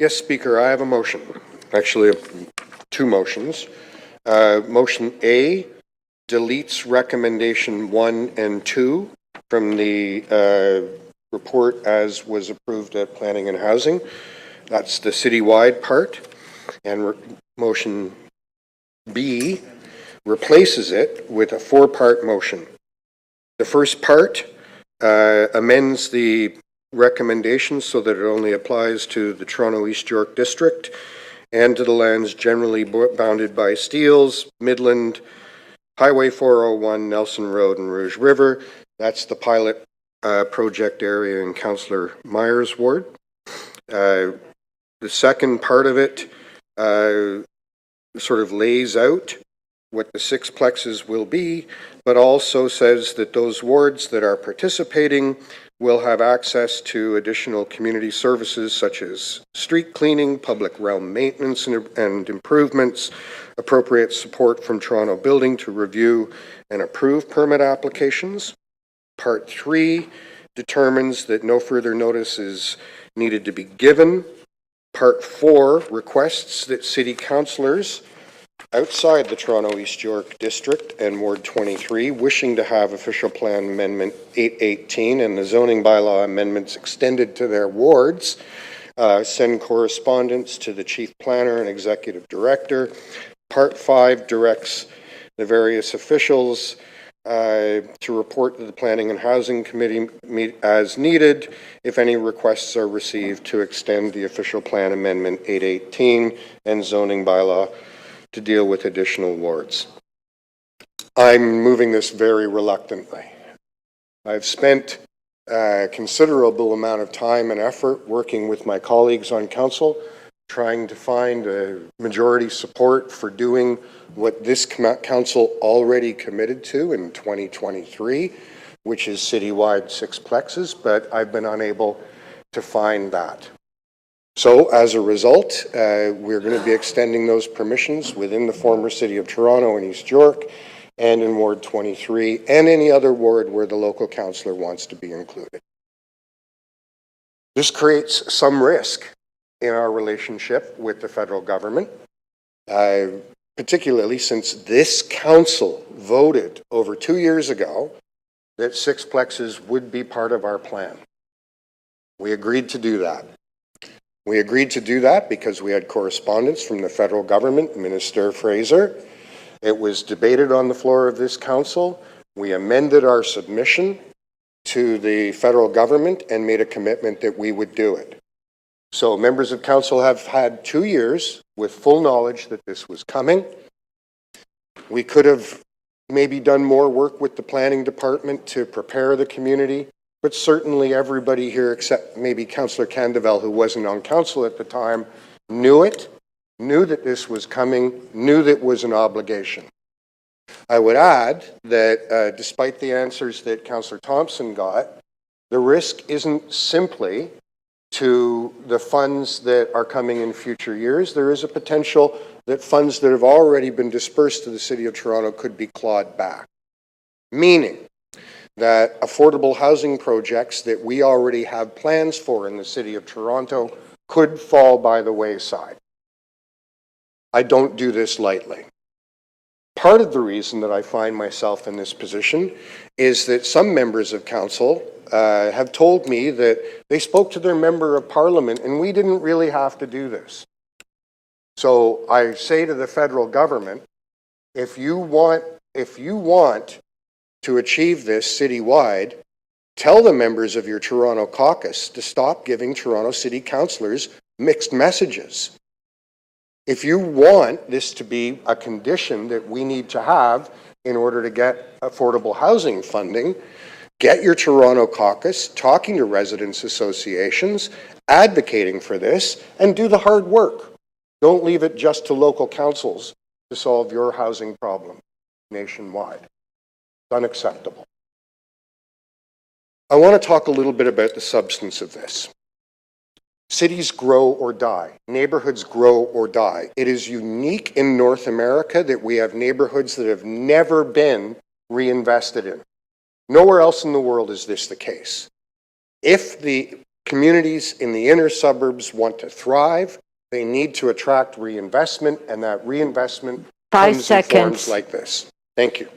Yes, Speaker, I have a motion. Actually, two motions. Motion A deletes recommendation 1 and 2 from the report as was approved at Planning and Housing. That's the citywide part. And motion B replaces it with a 4-part motion. The first part amends the recommendations so that it only applies to the Toronto East York District and to the lands generally bounded by Steeles, Midland, Highway 401, Nelson Road, and Rouge River. That's the pilot project area in Councillor Myers' ward. The second part of it sort of lays out what the sixplexes will be, but also says that those wards that are participating will have access to additional community services such as street cleaning, public realm maintenance and improvements, appropriate support from Toronto Building to review and approve permit applications. Part 3 determines that no further notice is needed to be given. Part 4 requests that City Councillors outside the Toronto East York District and Ward 23 wishing to have Official Plan Amendment 818 and the zoning bylaw amendments extended to their wards send correspondence to the Chief Planner and Executive Director. Part 5 directs the various officials to report to the Planning and Housing Committee as needed if any requests are received to extend the Official Plan Amendment 818 and zoning bylaw to deal with additional wards. I'm moving this very reluctantly. I've spent a considerable amount of time and effort working with my colleagues on council, trying to find a majority support for doing what this council already committed to in 2023, which is citywide sixplexes, but I've been unable to find that. So as a result, we're going to be extending those permissions within the former City of Toronto and East York and in Ward 23 and any other ward where the local councillor wants to be included. This creates some risk in our relationship with the federal government, particularly since this council voted over 2 years ago that sixplexes would be part of our plan. We agreed to do that. We agreed to do that because we had correspondence from the federal government, Minister Fraser. It was debated on the floor of this council. We amended our submission to the federal government and made a commitment that we would do it. So members of council have had 2 years with full knowledge that this was coming. We could have maybe done more work with the planning department to prepare the community, but certainly everybody here, except maybe Councillor Candevel, who wasn't on council at the time, knew it, knew that this was coming, knew that it was an obligation. I would add that despite the answers that Councillor Thompson got, the risk isn't simply to the funds that are coming in future years. There is a potential that funds that have already been dispersed to the City of Toronto could be clawed back, meaning that affordable housing projects that we already have plans for in the City of Toronto could fall by the wayside. I don't do this lightly. Part of the reason that I find myself in this position is that some members of council have told me that they spoke to their member of parliament and we didn't really have to do this. So I say to the federal government, if you want to achieve this citywide, tell the members of your Toronto caucus to stop giving Toronto City councillors mixed messages. If you want this to be a condition that we need to have in order to get affordable housing funding, get your Toronto caucus talking to residents associations, advocating for this, and do the hard work. Don't leave it just to local councils to solve your housing problem nationwide. It's unacceptable. I want to talk a little bit about the substance of this. Cities grow or die. Neighborhoods grow or die. It is unique in North America that we have neighborhoods that have never been reinvested in. Nowhere else in the world is this the case. If the Communities in the inner suburbs want to thrive. They need to attract reinvestment, and that reinvestment 5 comes in forms seconds. like this. Thank you.